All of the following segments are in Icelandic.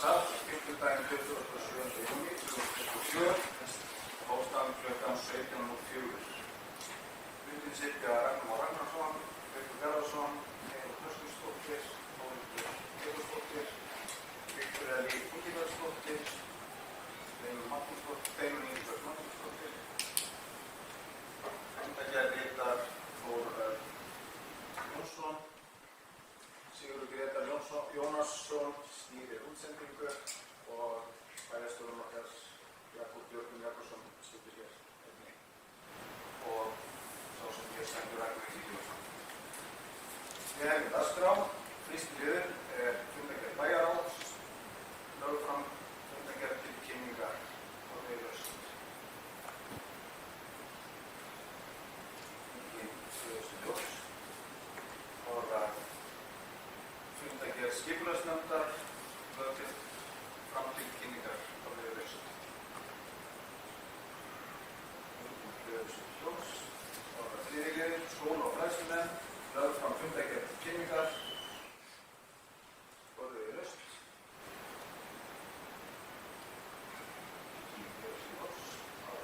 satt fimmtudaginn 27. júní 2027, hófst hann klukkan 17:04. Fundinn sitja Ragnar Már Ragnarsson, Haukur Garðarsson, Heiða Höskuldsdóttir, Þórhildur Pétursdóttir, Viktoría Líf Ingibjörnsdóttir, Steinunn Ingibjörg Magnúsdóttir. Fundargerð ritar Þór Jónsson, Sigurður Grétar Jónasson stýrir útsendingu og bæjarstjórinn okkar Jakob Björgvin Jakobsson situr hér einnig og sá sem hér stendur Ragnar Ingibjörnsson. Við hefum dagskrá. Fyrsti liður fundargerð bæjarráðs, lögð fram fundargerð til kynningar og viðlaust. Fundargerð skipulagsnefndar lögð fram til kynningar og viðlaust. Þriðji liður skóla- og fræðslunefnd lögð fram fundargerð til kynningar og viðlaust.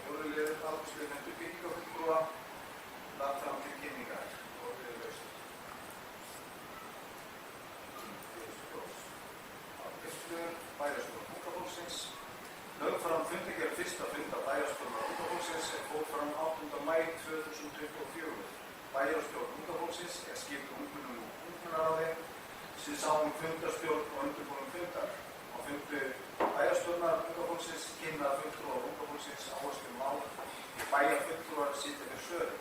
Fjórði liður aldursgreiningar byggingarfulltrúa lagt fram til kynningar og viðlaust. Bæjarstjórn Unga-fólksins lögð fram fundargerð fyrsta funda bæjarstjórnar Unga-fólksins sem fór fram 8. maí 2024. Bæjarstjórn Unga-fólksins skipuð ungmennum og ungmennaráði sem sá fundarstjórn og undirbúning fundar. Á fundi bæjarstjórnar Unga-fólksins kynna fulltrúar Unga-fólksins áherslur mál bæjarfulltrúar sitja fyrir svörum.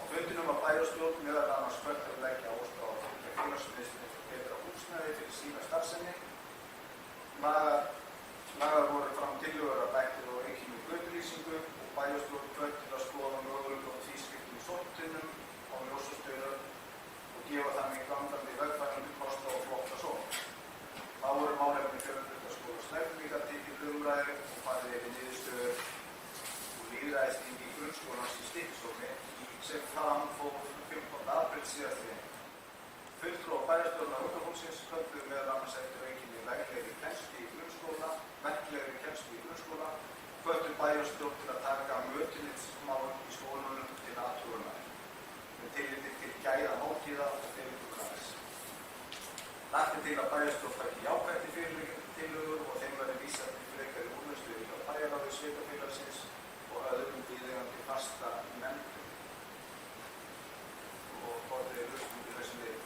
Á fundinum var bæjarstjórn meðal annars hvött að leggja áherslu á að tryggja félagsmiðstöð fyrir betra húsnæði fyrir sína starfsemi. Lagðar voru fram tillögur að bættir og aukinni götulýsingu og bæjarstjórn hvött til að skoða möguleika á tvískiptum sorptunnum á ljósastöðum og gefa þannig gangandi vegfarendum kost á flotta sókn. Þá voru málefni fjölbrautaskóla Snæfellinga tekin til umræðu og farið yfir niðurstöður og lýðræðisþing í grunnskólans í Stykkishólmi sem fram fór 15. apríl síðastliðinn. Fulltrúar bæjarstjórnar Unga-fólksins kölluðu meðal annars eftir aukinni verklegri kennslu í grunnskóla, hvöttu bæjarstjórn til að taka mötuneytismál í skólunum til athugunar með tilliti til gæða máltíða og fyrirkomunags. Lagt til að bæjarstjórn taki jákvætt í fyrirliggjandi tillögur og þeim verði vísað til frekari úrvinnslu hjá bæjarráði sveitarfélagsins og öðrum viðeigandi fasta nefndum. Og orðið er lausnum í þessum liðum.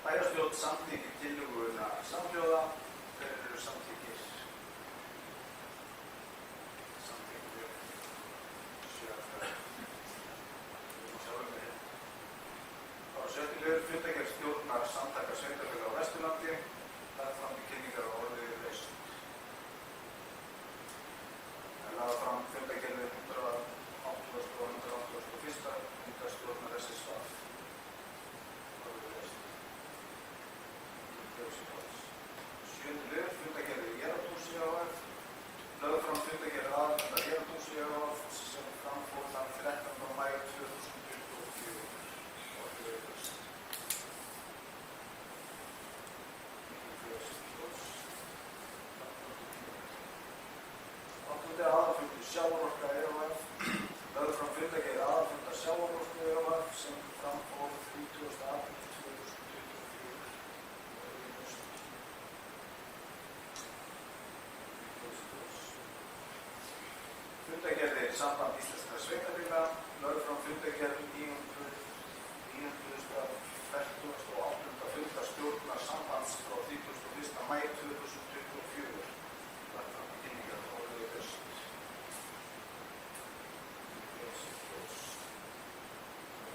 Bæjarstjórn samþykkir tillöguna samhljóða. Hver eru samþykkir? Samþykkir sjötti liður fundargerð stjórnar samtaka sveitarfélaga á Vesturlandi lagt fram til kynningar og orðið laust. Lagði fram fundargerðir 180 og 181. fundarstjórnar SSVAF. Sjöndi liður fundargerð Héraðshúsi e.h.f. lögð fram fundargerð aðalfundar Héraðshúsi e.h.f. sem fram fór þann 13. maí 2024. Áttundi aðalfundur Sjávarorka e.h.f. lögð fram fundargerð aðalfundar Sjávarorku e.h.f. sem fram fór 30. apríl 2024. Fundargerðir Samband Íslenskra sveitarfélaga lögð fram fundargerð 948. fundarstjórnar sambands frá 31. maí 2024. Lagt fram til kynningar og viðlaust.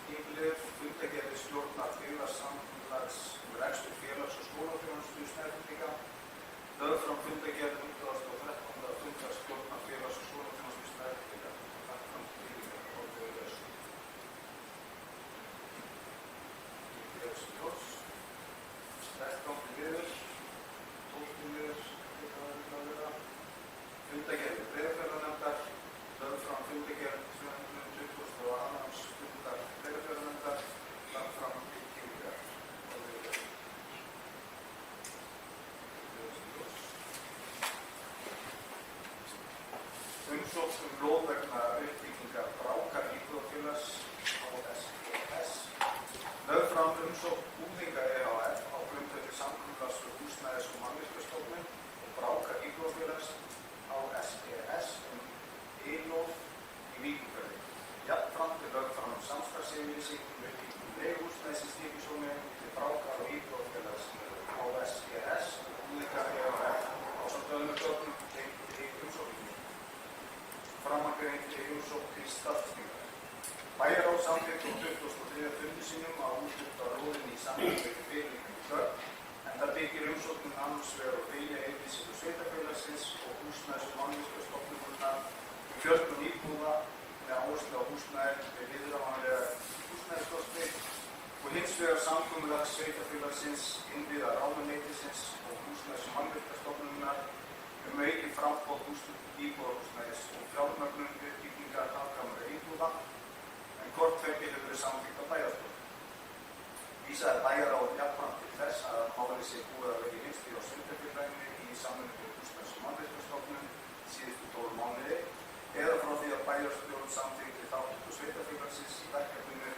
Tímliður fundargerðir stjórnar félagssamfélags rekstur félags- og skólaþjónustu í Snæfellinga lögð fram fundargerð 113. fundarstjórnar félags- og skólaþjónustu í Snæfellinga. Lagt fram til kynningar og viðlaust. 13. liður, 12. liður, fundargerð Breiðafjarðarnefndar lögð fram fundargerð 222. fundar Breiðafjarðarnefndar lagt fram til kynningar og viðlaust. umsókn Búðinga EHF á grundvelli samkomulags við Húsnæðis- og mannvirkjastofnun og Brákar íbúðarfélags HSES e-lóð í Víkurfirði. Jafnframt lögð fram samstarfsyfirlýsing um uppbyggingu leiguhúsnæðis í Stykkishólmi milli Brákar og íbúðarfélags HSES og Búðinga EHF ásamt öðrum gögnum tengdum umsókninni. Framangreind umsókn til staðfestingar. Bæjarráð samþykkti á 23. fundi sínum að úthluta lóðinni í samræmi við fyrirliggjandi gögn, en það byggir umsóknin annars vegar á viljayfirlýsingu sveitarfélagsins og Húsnæðis- og mannvirkjastofnunarinnar um fjölgun íbúða með áherslu á húsnæði við viðráðanlegar húsnæðiskostnir og hins vegar samkomulags sveitarfélagsins, innviða ráðuneytisins og Húsnæðis- og mannvirkjastofnunarinnar um aukið framboð íbúðarhúsnæðis og fjármögnun uppbyggingar hagkvæmra íbúða, en hvort tveggja hefur verið samþykkt á bæjarstjórn. Vísaði bæjarráð jafnframt til þess að málið sé búið að vera í vinnslu á sveitarfélaginu í samvinnu við Húsnæðis- og mannvirkjastofnun síðustu 12 mánuði eða frá því að bæjarstjórn samþykkti þátttöku sveitarfélagsins í verkefninu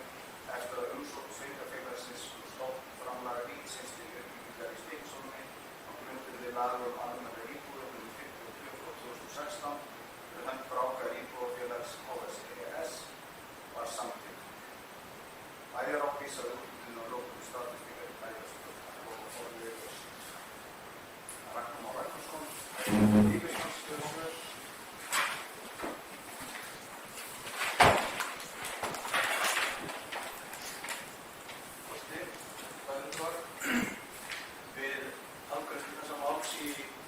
eftir að umsókn sveitarfélagsins um stofnframlag ríkisins til uppbyggingar í Stykkishólmi á grundvelli laga um almennar íbúðir nr. 52/2016 fyrir hönd Brákar íbúðarfélags HSES var samþykkt. Bæjarráð vísaði úthlutun á lóðum til staðfestingar í bæjarstjórn og formið Ragnar Már Ragnarsson, yfirmannsstjóri. Við afgreiðslu þessa máls í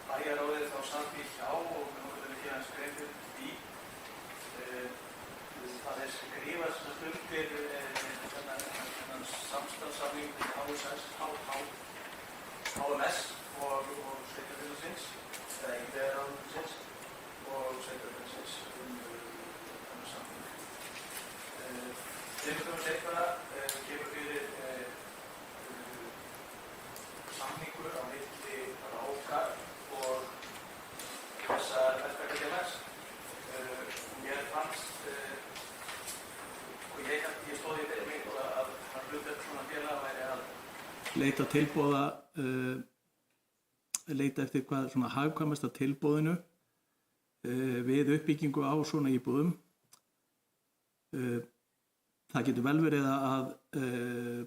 bæjarráði þá satt ég hjá og við höfum ekki aðeins grein fyrir því. Það skrifað undir þennan samstarfssamning við HMS og sveitarfélagsins, eða innviðaráðuneytisins og sveitarfélagsins þennan samning. Tveimur seinna kemur fyrir samningur á milli Brákar og þessa verktakafélags. Mér fannst og ég stóð í fyrir mig að hlutverk svona félag væri að leita tilboða, leita eftir hvað svona hagkvæmasta tilboðinu við uppbyggingu á svona íbúðum. Það getur vel verið að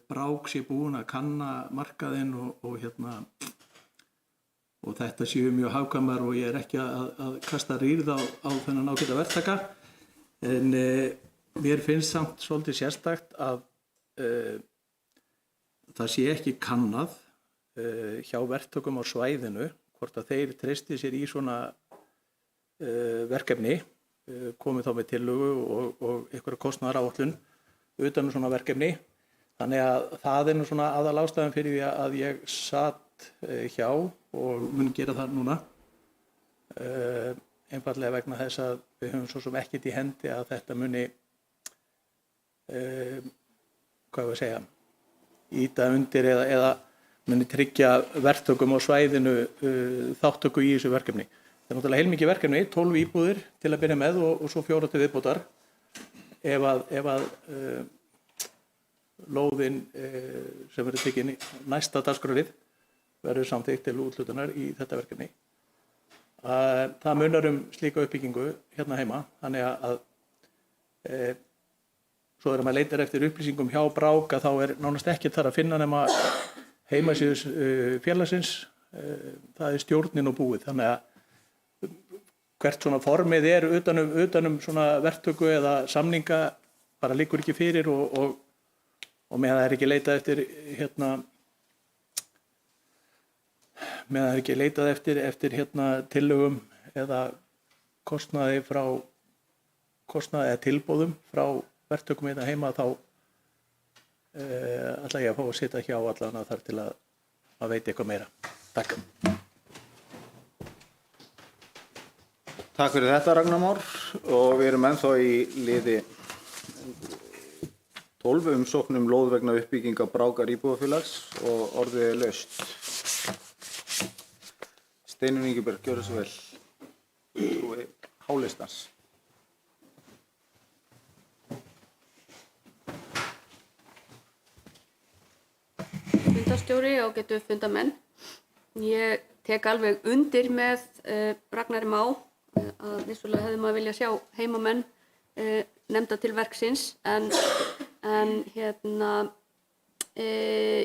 Brák sé búin að kanna markaðinn og þetta séu mjög hagkvæmar og ég ekki að kasta rýrð á þennan ágæta verktaka, en mér finnst samt svolítið sérstakt að það sé ekki kannað hjá verktökum á svæðinu hvort að þeir treysti sér í svona verkefni, komið þá með tillögu og einhverja kostnaðaráætlun utan svona verkefni. Þannig að það nú svona aðalástæðan fyrir því að ég satt hjá og mun gera það núna, einfaldlega vegna þess að við höfum svo sem ekkert í hendi að þetta muni ýta undir eða muni tryggja verktökum á svæðinu þátttöku í þessu verkefni. Það náttúrulega heilmikið verkefni, 12 íbúðir til að byrja með og svo 4 til viðbótar ef að lóðin sem verður tekin næsta dagskrárlið verður samþykkt til úthlutunar í þetta verkefni. Það munar slíka uppbyggingu hérna heima, þannig að svo þegar maður leitar eftir upplýsingum hjá Bráka þá nánast ekkert þar að finna nema heimasíðu félagsins, það stjórnin og búið. Þannig að hvert svona formið utanum svona verktöku eða samninga bara liggur ekki fyrir og með það ekki leitað eftir með það ekki leitað eftir tillögum eða kostnaði eða tilboðum frá verktökum hérna heima, þá ætla ég að fá að sitja hjá allan þar til að veita eitthvað meira. Takk. Takk fyrir þetta, Ragnar Már, og við erum ennþá í liði 12 umsóknum lóð vegna uppbyggingar Brákar íbúðarfélags og orðið laust. Steinunn Ingiberg, gjörðu svo vel. Fulltrúi Hálistans. fundarstjóri, ágætu fundamenn. Ég tek alveg undir með Ragnari Má að vissulega hefði maður vilja sjá heimamenn nefnda til verksins en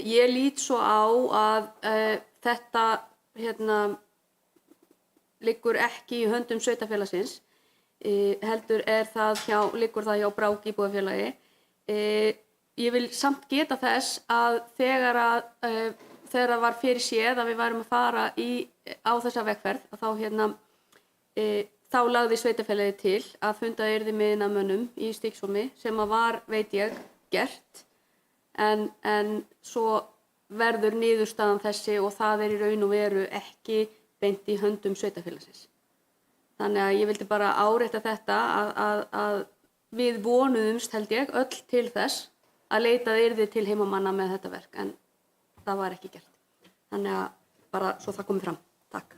ég lít svo á að þetta liggur ekki í höndum sveitafélagsins, heldur liggur það hjá Brák íbúðafélagi. Ég vil samt geta þess að þegar það var fyrir séð að við værum að fara á þessa vegferð, þá lagði sveitafélagið til að fundað yrði með iðnaðarmönnum í Stígshólmi sem að var, veit ég, gert en svo verður niðurstaðan þessi og það í raun og veru ekki beint í höndum sveitafélagsins. Þannig að ég vildi bara árétta þetta að við vonuðumst, held ég, öll til þess að leitað yrði til heimamanna með þetta verk en það var ekki gert. Þannig að bara svo það komi fram. Takk.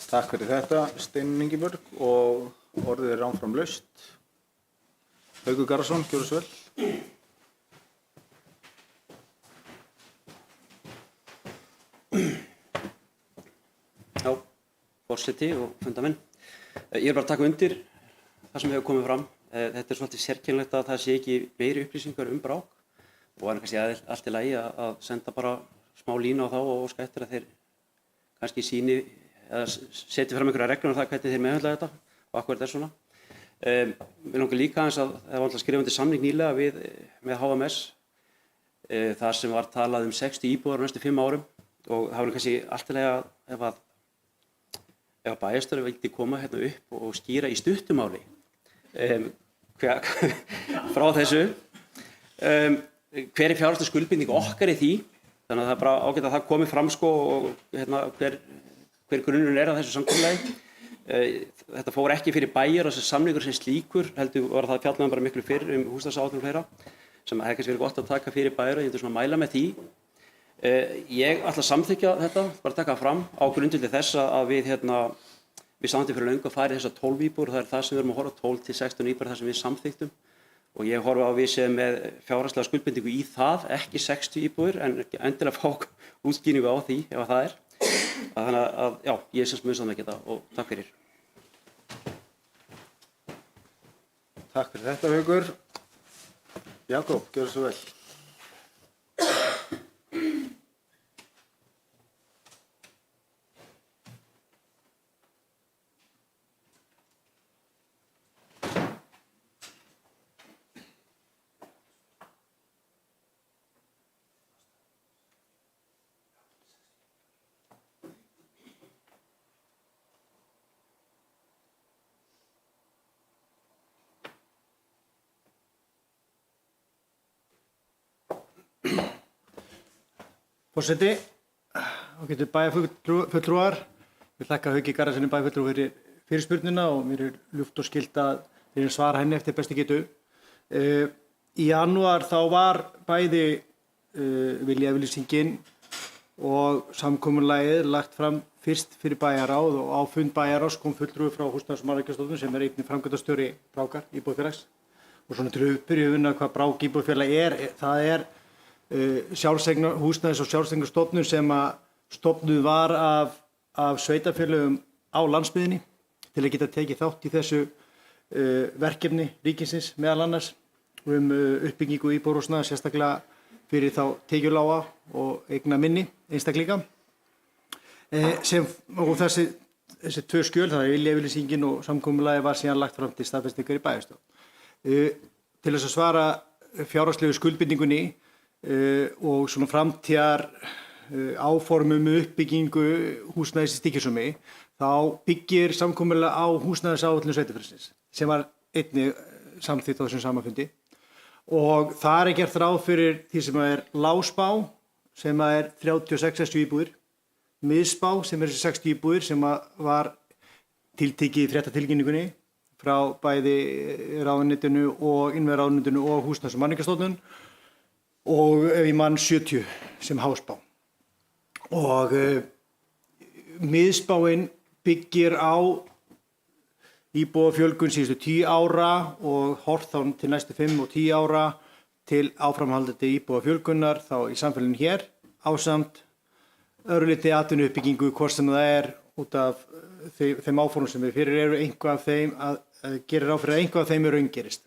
Takk fyrir þetta, Steinunn Ingibjörg, og orðið áfram laust. Haukur Garðarsson, gjörðu svo vel. Já, forseti og fundamenn. Ég bara að taka undir það sem hefur komið fram. Þetta svolítið sérkennilegt að það sé ekki meiri upplýsingar Brák og kannski allt í lagi að senda bara smá línu á þá og óska eftir að þeir kannski sýni eða setja fram einhverja reglur um það hvernig þeir meðhöndla þetta og akkur þetta svona. Við langar líka aðeins að það var skrifað undir samning nýlega með HMS þar sem var talað 60 íbúðar á næstu 5 árum og það var kannski allt í lagi ef bæjarstjóri vildi koma upp og skýra í stuttumáli frá þessu hver fjárhagsleg skuldbinding okkar í því, þannig að það bara ágætt að það komi fram og hver grunnurinn að þessu samkomulagi. Þetta fór ekki fyrir bæjar og þessi samningur sem slíkur, heldur var það fjallað bara miklu fyrr húsnæðisáætlun og fleira sem hefði kannski verið gott að taka fyrir bæjar og ég myndi svona mæla með því. Ég ætla að samþykkja þetta, bara taka það fram á grundvelli þess að við samþykkjum fyrir löngu að fara í þessar 12 íbúðir og það það sem við erum að horfa 12 til 16 íbúðir þar sem við samþykktum og ég horfa á við sem með fjárhagslega skuldbindingu í það, ekki 60 íbúðir en endilega fá útskýringu á því ef það Þannig að já, ég er mjög samþykja þetta og takk fyrir. Takk fyrir þetta, Haukur. Jakob, gjörðu svo vel. Forseti, ágætu bæjarfulltrúar, ég þakka Hauki Garðarssyni bæjarfulltrúa fyrir fyrirspurnina og mér ljúft og skylt að þeir svara henni eftir bestu getu. Í janúar þá var bæði viljayfirlýsingin og samkomulagið lagt fram fyrst fyrir bæjarráð og á fund bæjarráðs kom fulltrúi frá Húsnæðis- og mannvirkjastofnun sem einnig framkvæmdastjóri Brákar íbúðafélags og svona til uppbyrjunar hvað Brák íbúðafélag það húsnæðis- og sjálfsteignarstofnun sem að stofnuð var af sveitarfélögum á landsbyggðinni til að geta tekið þátt í þessu verkefni ríkisins meðal annars uppbyggingu íbúðarhúsnæða sérstaklega fyrir þá tekjulága og eigna minni einstaklinga. Og þessi tvö skjöl, það viljayfirlýsingin og samkomulagið var síðan lagt fram til staðfestingar í bæjarstjórn. Til þess að svara fjárhagslegu skuldbindingunni og svona framtíðar áformum uppbyggingu húsnæðis í Stykkishólmi þá byggir samkomulag á húsnæðisáætlun sveitarfélagsins sem var einnig samþykkt á þessum samafundi og þar gert ráð fyrir því sem lágspá sem 36 íbúðir, miðspá sem þessi 60 íbúðir sem var tiltekið í fréttatilkynningunni frá bæði ráðuneytinu og innviðaráðuneytinu og Húsnæðis- og mannvirkjastofnun og ef ég mann 70 sem háspá. Og miðspáin byggir á íbúafjölgun síðustu 10 ára og horft þá til næstu 5 og 10 ára til áframhaldandi íbúa fjölgunar þá í samfélaginu hér ásamt örlítið atvinnuuppbyggingu hvort sem það er út af þeim áformum sem við fyrir eru einhvað af þeim að gerir ráð fyrir að einhvað af þeim raungerist.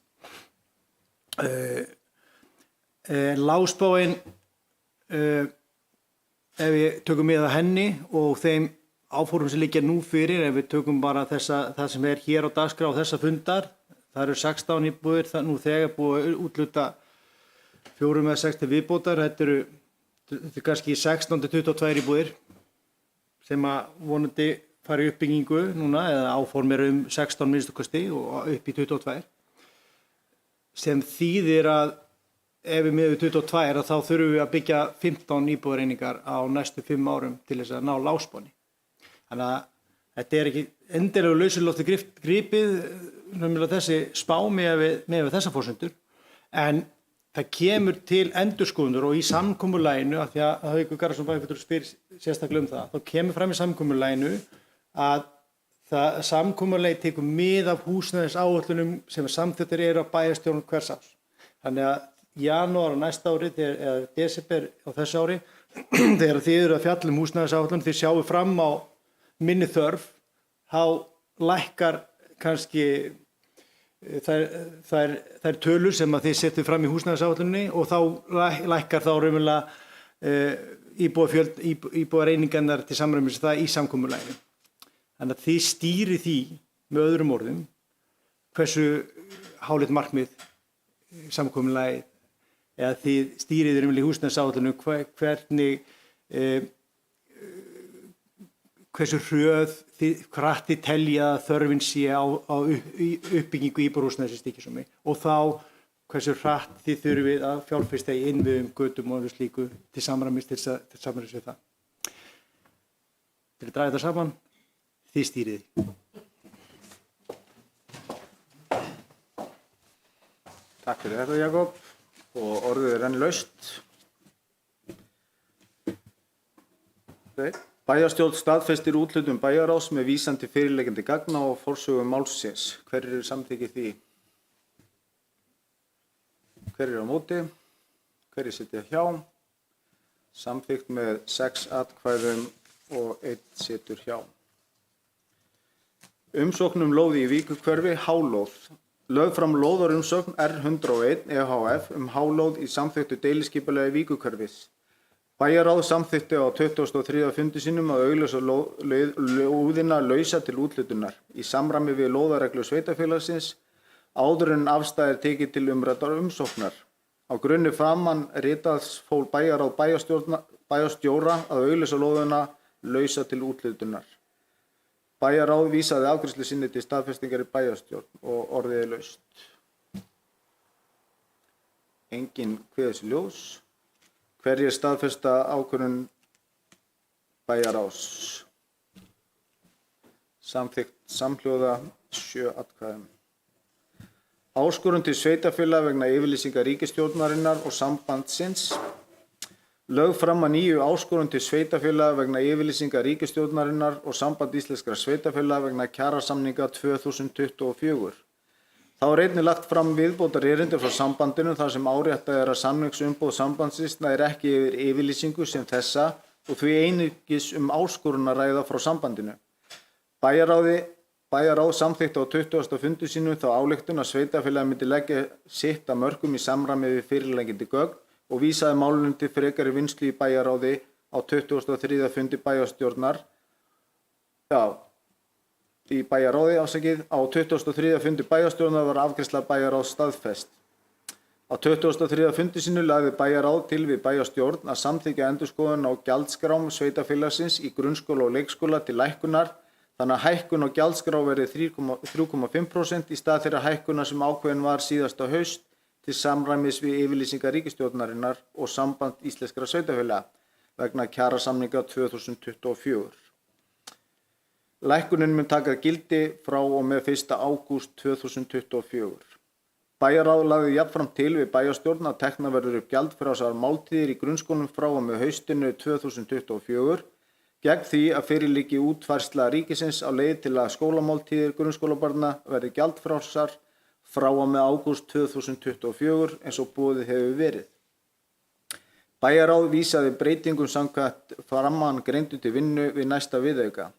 Lágspáin ef við tökum með að henni og þeim áformum sem liggja nú fyrir, ef við tökum bara það sem er hér á dagskrá þessa fundar, það eru 16 íbúðir, það nú þegar búið að útluta 4 eða 6 til viðbótar, þetta er kannski 16 til 22 íbúðir sem að vonandi fara í uppbyggingu núna eða áform eru 16 minnstu kosti og upp í 22 sem þýðir að ef við miðum við 22 þá þurfum við að byggja 15 íbúðareiningar á næstu 5 árum til þess að ná lágspáni. Þannig að þetta er ekki endilega lausulofti gripið þessi spá með þessa forsendur en það kemur til endurskoðunar og í samkomulaginu af því að Haukur Garðarsson bæjarfulltrúi spyr sérstaklega það, þá kemur fram í samkomulaginu að það samkomulagi tekur mið af húsnæðisáætlunum sem samþykktar eru á bæjarstjórn hvers árs. Þannig að janúar á næsta ári eða desember á þessu ári þegar þið eru að fjalla húsnæðisáætlun þið sjáu fram á minni þörf þá lækkar kannski þær tölur sem að þið setjum fram í húsnæðisáætlunni og þá lækkar þá raunverulega íbúðareiningarnar til samræmis það í samkomulaginu. Þannig að þið stýrið því með öðrum orðum hversu háleit markmið samkomulagið eða þið stýrið í húsnæðisáætlunum hvernig hversu hröð þið hratt þið telja að þörfin sé á uppbyggingu íbúðarhúsnæðis í Stykkishólmi og þá hversu hratt þið þurfið að fjárfesta í innviðum, götum og öðru slíku til samræmis við það. Til að draga þetta saman, þið stýrið því. Takk fyrir þetta, Jakob. Og orðið er enn laust. Bæjarstjórn staðfestir úthlutun bæjarráðs með vísan til fyrirliggjandi gagna og forsögu málsins. Hverjir eru samþykkið því? Hverjir eru á móti? Hverjir sitja hjá? Samþykkt með 6 atkvæðum og 1 situr hjá. Umsókn lóði í Víkurhverfi, hálóð. Lögð fram lóðarumsókn R101 EHF hálóð í samþykktu deiliskipulagi Víkurhverfis. Bæjarráð samþykkti á 23. fundi sínum að auglýsa lóðina lausa til úthlutunar í samræmi við lóðareglu sveitarfélagsins áður en afstæð tekið til umræddar umsóknar. Á grunni framan ritaðs fól bæjarráð bæjarstjóra að auglýsa lóðina lausa til úthlutunar. Bæjarráð vísaði afgreiðslu sinni til staðfestingar í bæjarstjórn og orðið er laust. Enginn kveður sér ljós. Hverjir staðfesta ákvörðun bæjarráðs? Samþykkt samhljóða 7 atkvæðum. Áskorun til sveitarfélaga vegna yfirlýsingar ríkisstjórnarinnar og sambandsins. Lögð fram að nýju áskorun til sveitarfélaga vegna yfirlýsingar ríkisstjórnarinnar og samband íslenskra sveitarfélaga vegna kjarasamninga 2024. Þá er einnig lagt fram viðbótarerindi frá sambandinu þar sem áréttað er að samningsumboð sambandsins nær ekki yfir yfirlýsingu sem þessa og því einungis áskorun að ræða frá sambandinu. Bæjarráð samþykkti á 20. fundi sínu þá ályktun að sveitarfélagi myndi leggja sitt að mörkum í samræmi við fyrirliggjandi gögn og vísaði málunum til frekari vinnslu í bæjarráði á 23. fundi bæjarstjórnar. Í bæjarráði á 23. fundi bæjarstjórnar var afgreiðsla bæjarráðs staðfest. Á 23. fundi sínu lagði bæjarráð til við bæjarstjórn að samþykkja endurskoðun á gjaldskrám sveitarfélagsins í grunnskóla og leikskóla til lækkunar, þannig að hækkun á gjaldskrá verði 3,5% í stað þeirra hækkunar sem ákveðin var síðasta haust til samræmis við yfirlýsingar ríkisstjórnarinnar og samband íslenskra sveitarfélaga vegna kjarasamninga 2024. Lækkunin mun taka gildi frá og með 1. ágúst 2024. Bæjarráð lagði jafnframt til við bæjarstjórn að tekna verður upp gjaldfrjálsar máltíðir í grunnskólum frá og með haustinu 2024 gegn því að fyrirliggi útfærsla ríkisins á leið til að skólamáltíðir grunnskólabarna verði gjaldfrjálsar frá og með ágúst 2024 eins og boðið hefur verið. Bæjarráð vísaði breytingum samkvæmt framangreindu til vinnu við næsta viðauka.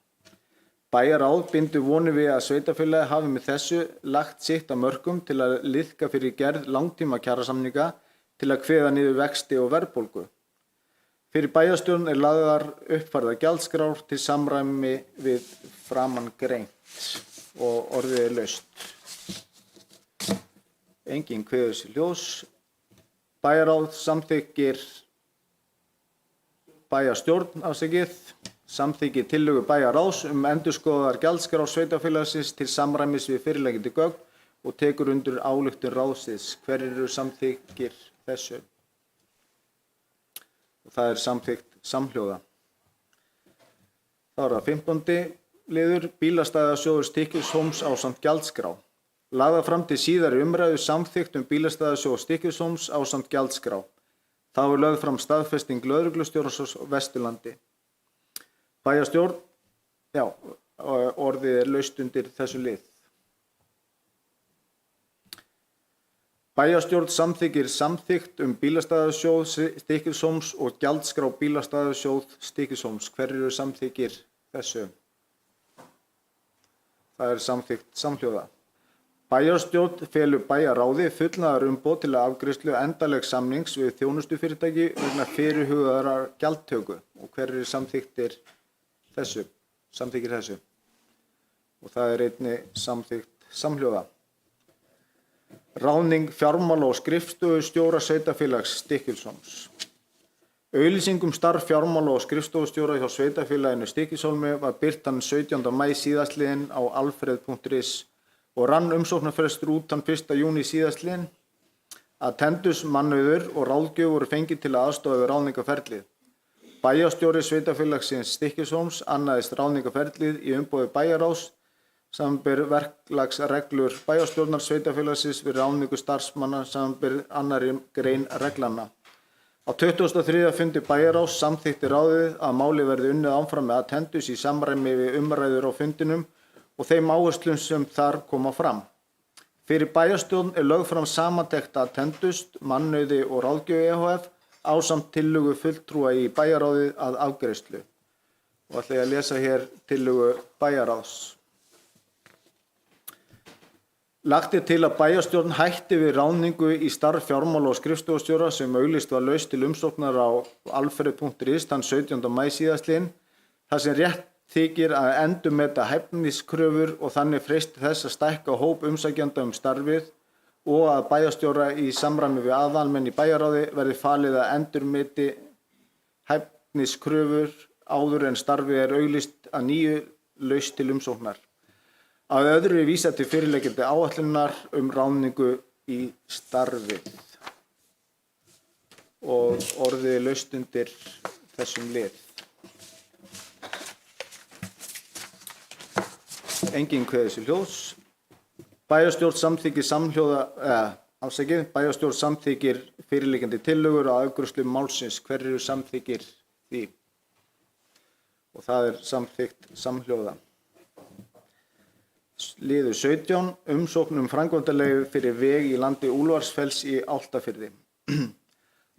Bæjarráð bindur vonir við að sveitarfélagið hafi með þessu lagt sitt af mörkum til að liðka fyrir gerð langtíma kjarasamninga til að kveða niður vexti og verðbólgu. Fyrir bæjarstjórn lagðar uppfærðar gjaldskrár til samræmi við framangreint og orðið laust. Engin kveður sér ljós. Bæjarráð samþykkir tillögu bæjarráðs endurskoðaðar gjaldskrár sveitarfélagsins til samræmis við fyrirliggjandi gögn og tekur undir ályktun ráðsins. Hverjir eru samþykkir þessu? Og það samþykkt samhljóða. Þá það 15. liður, bílastæðasjóður Stykkishólms ásamt gjaldskrá. Lagða fram til síðari umræðu samþykkt bílastæðasjóð Stykkishólms ásamt gjaldskrá. Þá lögð fram staðfesting lögreglustjórans á Vesturlandi. Bæjarstjórn, orðið laust undir þessu lið. Bæjarstjórn samþykkir samþykkt bílastæðasjóð Stykkishólms og gjaldskrá bílastæðasjóð Stykkishólms. Hverjir eru samþykkir þessu? Það samþykkt samhljóða. Bæjarstjórn felur bæjarráði fullnaðar umboð til að afgreiðslu endanlegs samnings við þjónustufyrirtæki vegna fyrirhugaðrar gjaldtöku. Og hverjir samþykkir þessu? Og það einnig samþykkt samhljóða. Ráðning fjármála- og skrifstofustjóra sveitarfélags Stykkishólms. Auglýsing starf fjármála- og skrifstofustjóra hjá sveitarfélaginu Stykkishólmi var birt þann 17. maí síðastliðinn á alfred.is og rann umsóknarfrestur út þann 1. júní síðastliðinn. Attendus, mannauður og ráðgjöf voru fengið til að aðstoða við ráðningarferlið. Bæjarstjóri sveitarfélagsins Stykkishólms annaðist ráðningarferlið í umboði bæjarráðs samanber verklagsreglur bæjarstjórnar sveitarfélagsins við ráðningu starfsmanna samanber 2. grein reglana. Á 23. fundi bæjarráðs samþykkti ráðið að máli verði unnið áfram með attendus í samræmi við umræður á fundinum og þeim áherslum sem þar koma fram. Fyrir bæjarstjórn lögð fram samantekt attendus, mannauði og ráðgjöf EHF ásamt tillögu fulltrúa í bæjarráðið að afgreiðslu. Og ætla ég að lesa hér tillögu bæjarráðs. Lagt til að bæjarstjórn hætti við ráðningu í starf fjármála- og skrifstofustjóra sem auglýst var laust til umsóknar á alfred.is þann 17. maí síðastliðinn, þar sem rétt þykir að endurmeta hæfniskröfur og þannig freista þess að stækka hóp umsækjenda starfið og að bæjarstjóra í samræmi við aðalmenn í bæjarráði verði falið að endurmeti hæfniskröfur áður en starfið auglýst að nýju laust til umsóknar. Að öðru er vísað til fyrirliggjandi áætlunar ráðningu í starfið og orðið laust undir þessum lið. Engin kveður sér ljós. Bæjarstjórn samþykkir fyrirliggjandi tillögur á afgreiðslu málsins. Hverjir eru samþykkir því? Og það samþykkt samhljóða. Liður 17. Umsókn framkvæmdaleyfi fyrir veg í landi Úlfarsfells í Álftafirði.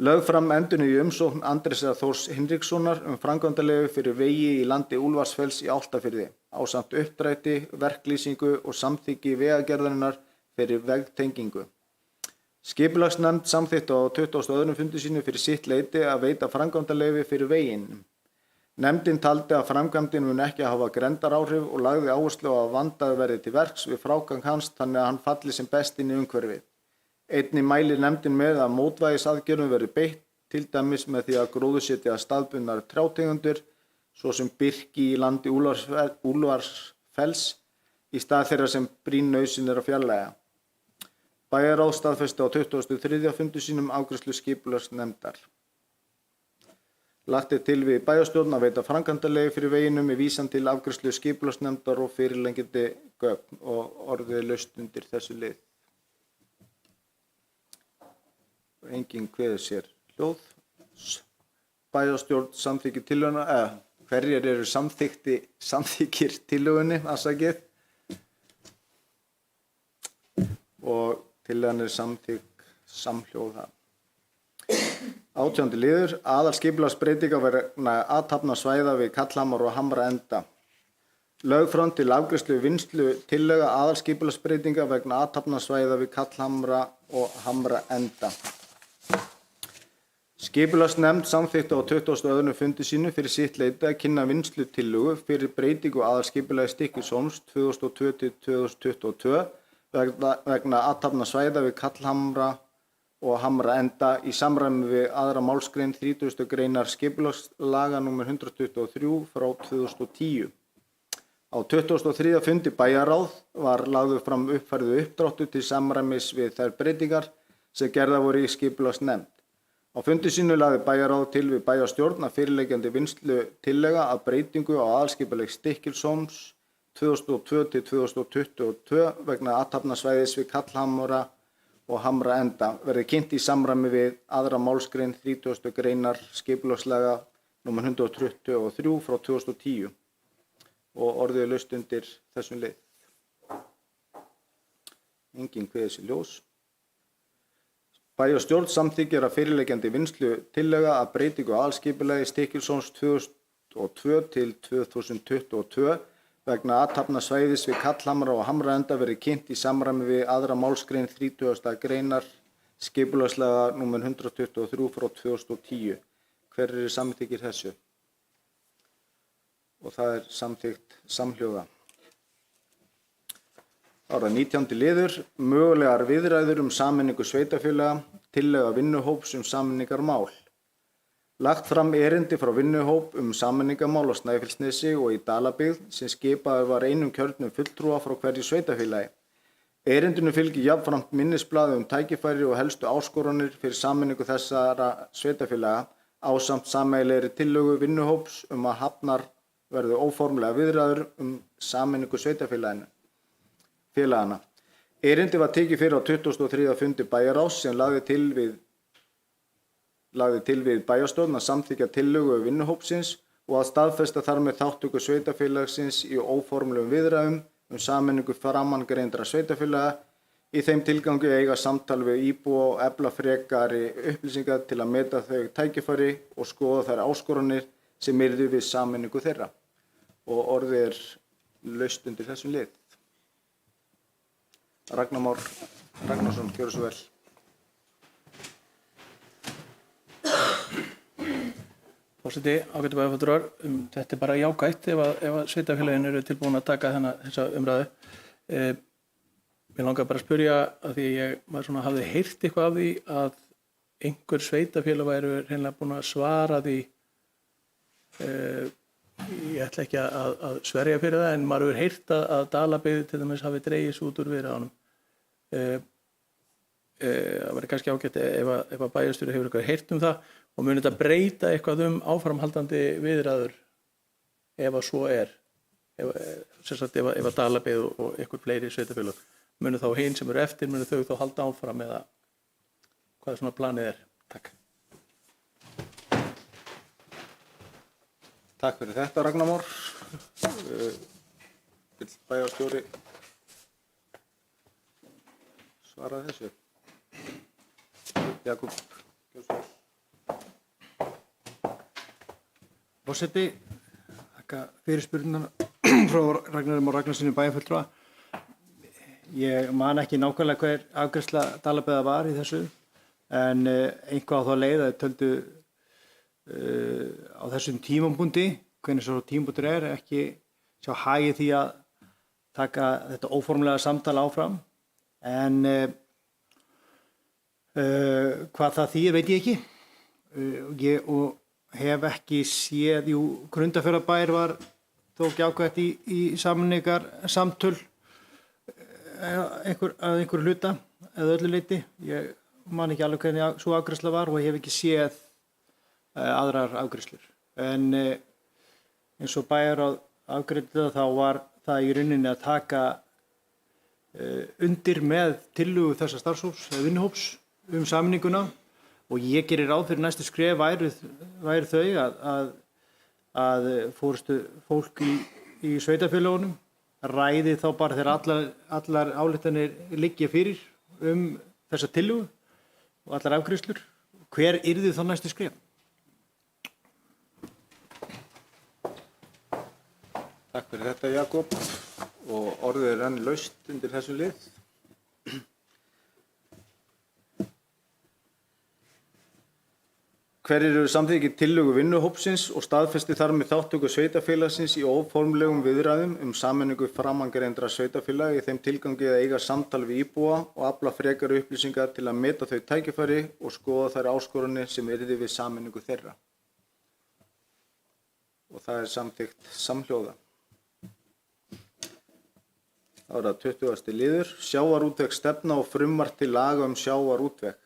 Lögð fram endurnýjuð umsókn Andrésar Þórs Hinrikssonar framkvæmdaleyfi fyrir vegi í landi Úlfarsfells í Álftafirði ásamt uppdrætti, verklýsingu og samþykki vegagerðarinnar fyrir vegtengingu. Skipulagsnefnd samþykkti á 22. fundi sínu fyrir sitt leyti að veita framkvæmdaleyfi fyrir veginn. Nefndin taldi að framkvæmdin mun ekki hafa grenndaráhrif og lagði áherslu á að vandað verði til verks við frágang hans þannig að hann falli sem best inn í umhverfið. Einnig mælir nefndin með að mótvægisaðgerðum verði beitt, til dæmis með því að gróðursetja staðbundnar trjátegundir, svo sem birki í landi Úlfarsfells, í stað þeirra sem brýn nauðsyn að fjarlægja. Bæjarráð staðfesti á 23. fundi sínum afgreiðslu skipulagsnefndar. Lagt til við bæjarstjórn að veita framkvæmdaleyfi fyrir veginum í vísan til afgreiðslu skipulagsnefndar og fyrirliggjandi gögn og orðið laust undir þessu lið. Engin kveður sér hljóð. Bæjarstjórn samþykkir tillöguna, hverjir eru samþykkir tillögunni, afsakið. og tillagan samþykkt samhljóða. 18. liður. Aðalskipulagsbreytingar vegna athafna svæða við Kallhamar og Hamraenda. Lögð fram til afgreiðslu vinnslu tillaga aðalskipulagsbreytinga vegna athafna svæða við Kallhamra og Hamraenda. Skipulagsnefnd samþykkti á 22. fundi sínu fyrir sitt leyti að kynna vinnslutillögu fyrir breytingu aðalskipulagi Stykkishólms 2002-2022 vegna athafna svæða við Kallhamra og Hamraenda í samræmi við 2. málsgrein 30. greinar skipulagslaga nr. 123 frá 2010. Á 23. fundi bæjarráð var lagður fram uppfærður uppdráttur til samræmis við þær breytingar sem gerðar voru í skipulagsnefnd. Á fundi sínu lagði bæjarráð til við bæjarstjórn að fyrirliggjandi vinnslutillaga að breytingu á aðalskipulagi Stykkishólms 2002-2022 vegna athafnasvæðis við Kallhamra og Hamraenda verði kynnt í samræmi við 2. málsgrein 30. greinar skipulagslaga nr. 123 frá 2010 og orðið er laust undir þessum lið. Engin kveður sér ljós. Bæjarstjórn samþykkir að fyrirliggjandi vinnslutillaga að breytingu á aðalskipulagi Stykkishólms 2002-2022 vegna athafnasvæðis við Kallhamra og Hamraenda verði kynnt í samræmi við 2. málsgrein 30. greinar skipulagslaga nr. 123 frá 2010. Hver eru samþykkir þessu? Og það er samþykkt samhljóða. Ára 19. liður. Mögulegar viðræður sameiningu sveitarfélaga, tillaga vinnuhóps sameiningarmál. Lagt fram erindi frá vinnuhóp sameiningarmál á Snæfellsnesi og í Dalabyggð sem skipaður var einum kjörnum fulltrúa frá hverju sveitarfélagi. Erindinu fylgir jafnframt minnisblað tækifæri og helstu áskoranir fyrir sameiningu þessara sveitarfélaga ásamt sameiginlegri tillögu vinnuhóps að hafnar verði óformlega viðræður sameiningu sveitarfélagana. Erindi var tekið fyrir á 23. fundi bæjarráðs sem lagði til við bæjarstjórn að samþykkja tillögu vinnuhópsins og að staðfesta þar með þátttöku sveitarfélagsins í óformlegum viðræðum sameiningu framangreindra sveitarfélaga í þeim tilgangi að eiga samtal við íbúa og efla frekari upplýsingar til að meta þau tækifæri og skoða þær áskoranir sem yrðu við sameiningu þeirra. Og orðið er laust undir þessum lið. Ragnar Már Ragnarsson, gjörðu svo vel. Forseti, ágætu bæjarfulltrúar, þetta er bara jákvætt ef að sveitarfélögin eru tilbúin að taka þessa umræðu. Mér langar bara að spyrja að því maður hafði heyrt eitthvað af því að einhver sveitarfélög væru hreinlega búin að svara því. Ég ætla ekki að sverja fyrir það en maður hefur heyrt að Dalabyggð til dæmis hafi dregið sig út úr viðræðunum. Það væri kannski ágætt ef að bæjarstjóri hefur eitthvað heyrt það og muni þetta breyta eitthvað áframhaldandi viðræður ef að svo er. Ef að Dalabyggð og einhver fleiri sveitarfélög muni þá hin sem eru eftir, muni þau þá halda áfram eða hvað svona planið er. Takk. Takk fyrir þetta, Ragnar Már. Vill bæjarstjóri svara þessu? Jakub, gjörðu svo vel. Forseti, þakka fyrirspurnina frá Ragnari Már Ragnarssoni bæjarfulltrúa. Ég man ekki nákvæmlega hver afgreiðsla Dalabyggðar var í þessu, en einhvað á þá leið að töldu á þessum tímapunkti, hvernig svo tímapunktur ekki sjá hagi því að taka þetta óformlega samtal áfram, en hvað það þýðir veit ég ekki. Ég hef ekki séð, Grundarfjarðarbær var þó ekki ákvæmt í sameiningar samtöl að einhverju hluta eða öllu leyti. Ég man ekki alveg hvernig svo afgreiðsla var og ég hef ekki séð aðrar afgreiðslur. En eins og bæjarráð afgreiddi þá var það í rauninni að taka undir með tillögu þessa starfshóps eða vinnuhóps sameininguna og ég gerir ráð fyrir næstu skref væru þau að forystu fólk í sveitarfélögunum ræði þá bara þegar allar ályktanir liggja fyrir þessa tillögu og allar afgreiðslur. Hver yrði þá næstu skref? Takk fyrir þetta, Jakob, og orðið er enn laust undir þessu lið. Hverjir eru samþykkir tillögu vinnuhópsins og staðfesti þar með þátttöku sveitarfélagsins í óformlegum viðræðum sameiningu framangreindra sveitarfélaga í þeim tilgangi að eiga samtal við íbúa og afla frekari upplýsingar til að meta þau tækifæri og skoða þær áskoranir sem yrði við sameiningu þeirra. Og það er samþykkt samhljóða. Það er 20. liður, sjávarútveg stefna og frumvarp til laga sjávarútveg.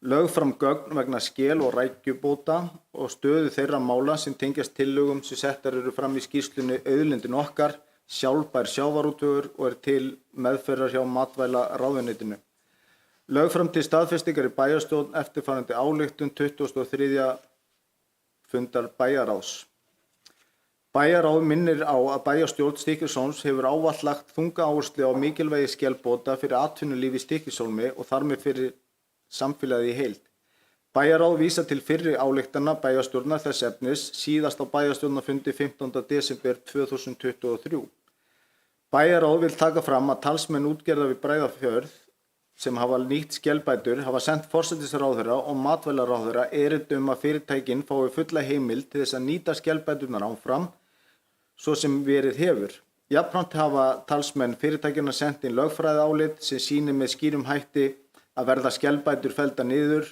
Lögð fram gögn vegna skel- og rækjubóta og stöðu þeirra mála sem tengjast tillögum sem settar eru fram í skýrslunni Auðlindin okkar, sjálfbær sjávarútvegur og til meðferðar hjá matvælaráðuneytinu. Lögð fram til staðfestingar í bæjarstjórn eftirfarandi ályktun 23. fundar bæjarráðs. Bæjarráð minnir á að bæjarstjórn Stykkishólms hefur ávallt lagt þunga áherslu á mikilvægi skelbóta fyrir atvinnulíf í Stykkishólmi og þar með fyrir samfélagið í heild. Bæjarráð vísa til fyrri ályktana bæjarstjórnar þess efnis síðast á bæjarstjórnarfundi 15. desember 2023. Bæjarráð vil taka fram að talsmenn útgerðar við Breiðafjörð sem hafa nýtt skelbætur hafa sent forsætisráðherra og matvælaráðherra erindi að fyrirtækin fái fulla heimild til þess að nýta skelbæturnar áfram svo sem verið hefur. Jafnframt hafa talsmenn fyrirtækjanna sent inn lögfræðiálit sem sýnir með skýrum hætti að verða skelbætur felldar niður,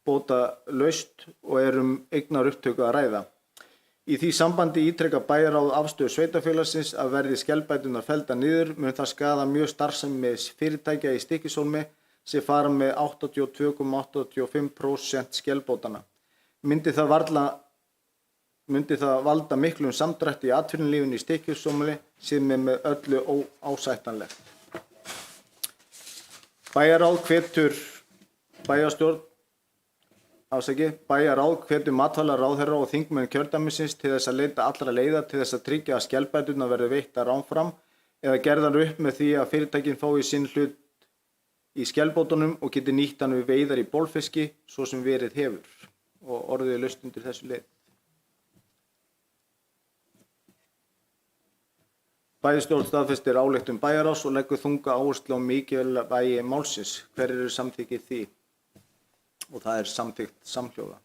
bótalaust og eignaupptöku að ræða. Í því sambandi ítrekar bæjarráð afstöðu sveitarfélagsins að verði skelbæturnar felldar niður mun það skaða mjög starfsemi fyrirtækja í Stykkishólmi sem fara með 82,85% skelbótana. Myndi það valda miklum samdrætti í atvinnulífinu í Stykkishólmi sem með öllu óásættanlegt. Bæjarráð hvetur matvælaráðherra og þingmenn kjördæmisins til þess að leita allra leiða til þess að tryggja að skelbæturnar verði veittar áfram eða gerðar upp með því að fyrirtækin fái sinn hlut í skelbótunum og geti nýtt hann við veiðar í bolfiski svo sem verið hefur. Og orðið er laust undir þessu leið. Bæjarstjórn staðfestir ályktun bæjarráðs og leggur þunga áherslu á mikilvægi málsins. Hverjir eru samþykkir því? Og það er samþykkt samhljóða.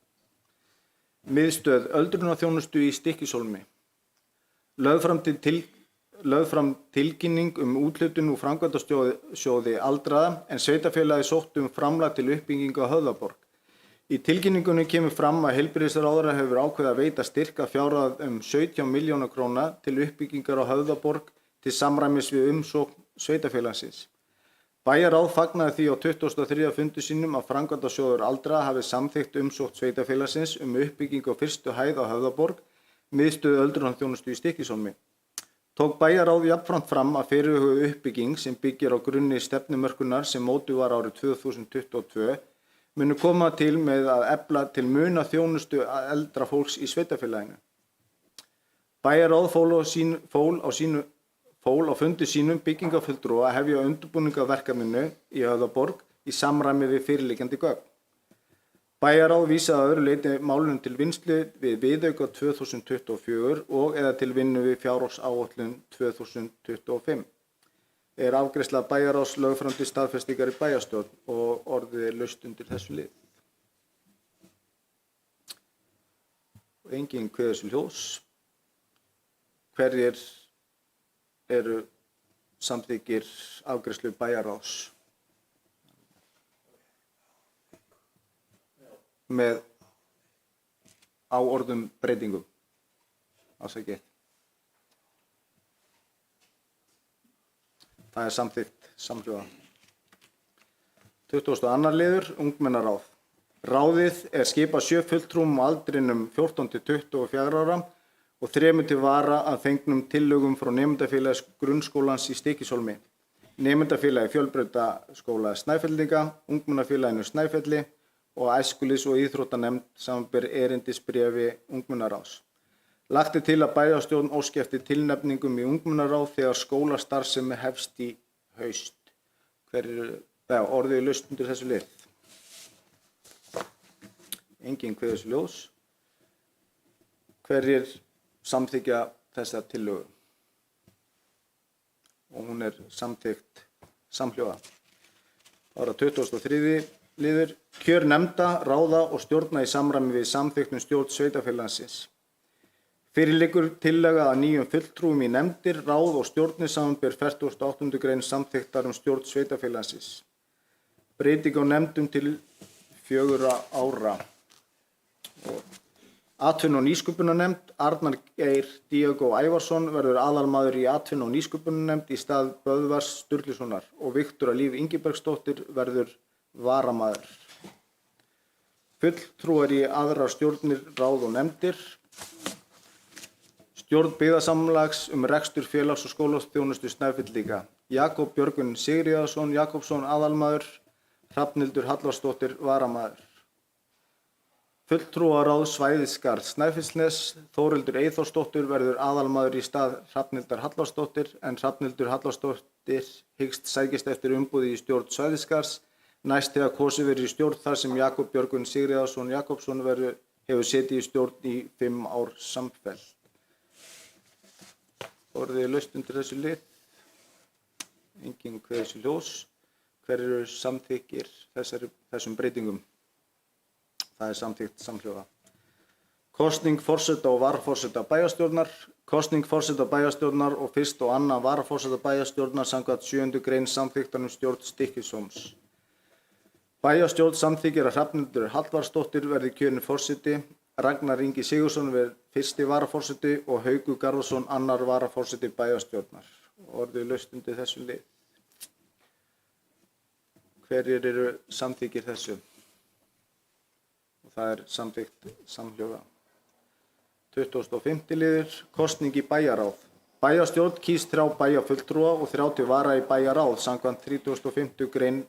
Miðstöð öldrunarþjónustu í Stykkishólmi. Lögð fram tilkynning úthlutun úr framkvæmdasjóði aldraða en sveitarfélagið sótt framlag til uppbyggingu á Höfðaborg. Í tilkynningunni kemur fram að heilbrigðisráðherra hefur ákveðið að veita styrk að fjárhæð 17 milljóna króna til uppbyggingar á Höfðaborg til samræmis við umsókn sveitarfélagsins. Bæjarráð fagnaði því á 23. fundi sínum að framkvæmdasjóður aldraða hafi samþykkt umsókn sveitarfélagsins uppbyggingu á fyrstu hæð á Höfðaborg, miðstöð öldrunarþjónustu í Stykkishólmi. Tók bæjarráð jafnframt fram að fyrirhuguð uppbygging sem byggir á grunni stefnumörkunar sem mótuð var árið 2022 munu koma til með að efla til muna þjónustu eldra fólks í sveitarfélaginu. Bæjarráð fól á fundi sínum byggingafulltrúa að hefja undirbúning að verkefninu í Höfðaborg í samræmi við fyrirliggjandi gögn. Bæjarráð vísaði að öðru leyti málinu til vinnslu við viðauka 2024 og eða til vinnu við fjárhagsáætlun 2025. Er afgreiðsla bæjarráðs lögð fram til staðfestingar í bæjarstjórn og orðið er laust undir þessu lið. Og enginn kveður sér ljós. Hverjir eru samþykkir afgreiðslu bæjarráðs með áorðum breytingum? Ásækið. Það er samþykkt samhljóða. 22. liður, ungmennaráð. Ráðið er skipað 7 fulltrúum á aldrinum 14 til 24 ára og 3 til vara að fengnum tillögum frá nemendafélagi grunnskólans í Stykkishólmi, nemendafélagi Fjölbrautaskóla Snæfellinga, ungmennafélaginu Snæfelli og æskulis- og íþróttanemnd samanber erindisbréfi ungmennaráðs. Lagt er til að bæjarstjórn óski eftir tilnefningum í ungmennaráð þegar skólastarfsemi hefst í haust. Hverjir eru orðið laust undir þessu lið. Enginn kveður sér ljós. Hverjir samþykkja þessa tillögu? Og hún er samþykkt samhljóða. Það er 23. liður. Kjör nefnda, ráða og stjórna í samræmi við samþykktum stjórn sveitarfélagsins. Fyrir liggur tillaga að nýjum fulltrúum í nefndir, ráð og stjórnir samanber 48. grein samþykktar stjórn sveitarfélagsins. Breyting á nefndum til 4 ára. Atvinnu- og nýsköpunarnefnd, Arnar Geir Díago Ævarsson verður aðalmaður í atvinnu- og nýsköpunarnefnd í stað Böðvars Sturlusonar og Viktora Líf Ingibergsdóttir verður varamaður. Fulltrúar í aðrar stjórnir, ráð og nefndir. Stjórn byggðasamlags rekstur félags- og skólaþjónustu Snæfellinga. Jakob Björgvin Sigríðarson Jakobsson aðalmaður, Hrafnhildur Hallvarsdóttir varamaður. Fulltrúaráð Svæðisgarð Snæfellsnes, Þórhildur Eyþórsdóttir verður aðalmaður í stað Hrafnhildar Hallvarsdóttir en Hrafnhildur Hallvarsdóttir hyggst sækjast eftir umboði í stjórn Svæðisgarðs næst þegar kosið verður í stjórn þar sem Jakob Björgvin Sigríðarson Jakobsson hefur setið í stjórn í 5 ár samfellt. Orðið laust undir þessu lið. Enginn kveður sér ljós. Hverjir eru samþykkir þessum breytingum? Það er samþykkt samhljóða. Kosning forseta og varaforseta bæjarstjórnar. Kosning forseta bæjarstjórnar og 1. og 2. varaforseta bæjarstjórnar samkvæmt 7. grein samþykktar stjórn Stykkishólms. Bæjarstjórn samþykkir að Hrafnhildur Hallvarsdóttir verði kjörin forseti, Ragnar Ingi Sigurðsson verður 1. varaforseti og Haukur Garðarsson 2. varaforseti bæjarstjórnar. Orðið laust undir þessu lið. Hverjir eru samþykkir þessu? Og það er samþykkt samhljóða. 25. liður. Kosning í bæjaráð. Bæjarstjórn kýs 3 bæjarfulltrúa og 30 vara í bæjaráð samkvæmt 35. grein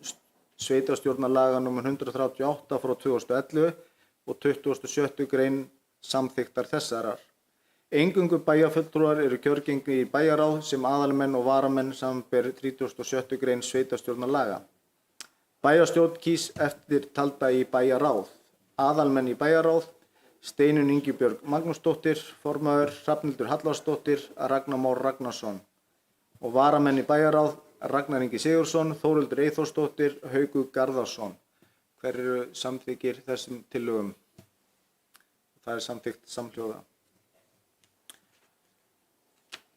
sveitarstjórnarlaga nr. 138 frá 2011 og 27. grein samþykktar þessarar. Eingöngu bæjarfulltrúar eru kjörgengni í bæjaráð sem aðalmenn og varamenn samanber 37. grein sveitarstjórnarlaga. Bæjarstjórn kýs eftir talda í bæjaráð. Aðalmenn í bæjaráð: Steinunn Ingibjörg Magnúsdóttir, formaður Hrafnhildur Hallvarsdóttir, Ragnar Már Ragnarsson. Og varamenn í bæjaráð: Ragnar Ingi Sigurðsson, Þórhildur Eyþórsdóttir, Haukur Garðarsson. Hver eru samþykkir þessum tillögum? Það er samþykkt samhljóða.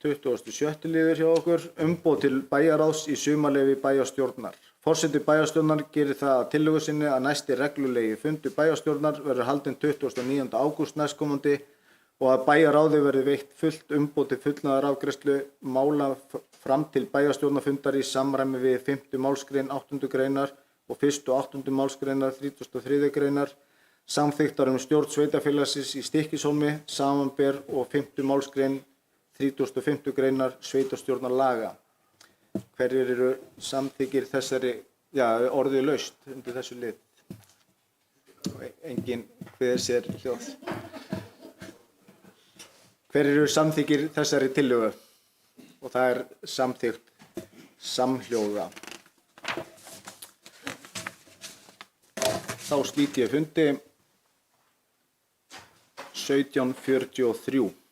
27. liður hjá okkur. Umboð til bæjaráðs í sumarleyfi bæjarstjórnar. Forseti bæjarstjórnar gerir það að tillögu sinni að næsti reglulegi fundur bæjarstjórnar verður haldinn 29. ágúst næstkomandi og að bæjaráði verði veitt fullt umboð til fullnaðarafgreiðslu mála fram til bæjarstjórnarfundar í samræmi við 5. málsgrein 8. greinar og 1. og 8. málsgreinar 33. greinar samþykktar stjórn sveitarfélagsins í Stykkishólmi samanber og 5. málsgrein 35. greinar sveitarstjórnarlaga. Hverjir eru samþykkir þessari, orðið laust undir þessu lið? Enginn kveður sér hljóð. Hverjir eru samþykkir þessari tillögu? Og það er samþykkt samhljóða. Þá slít ég fundi 17:43.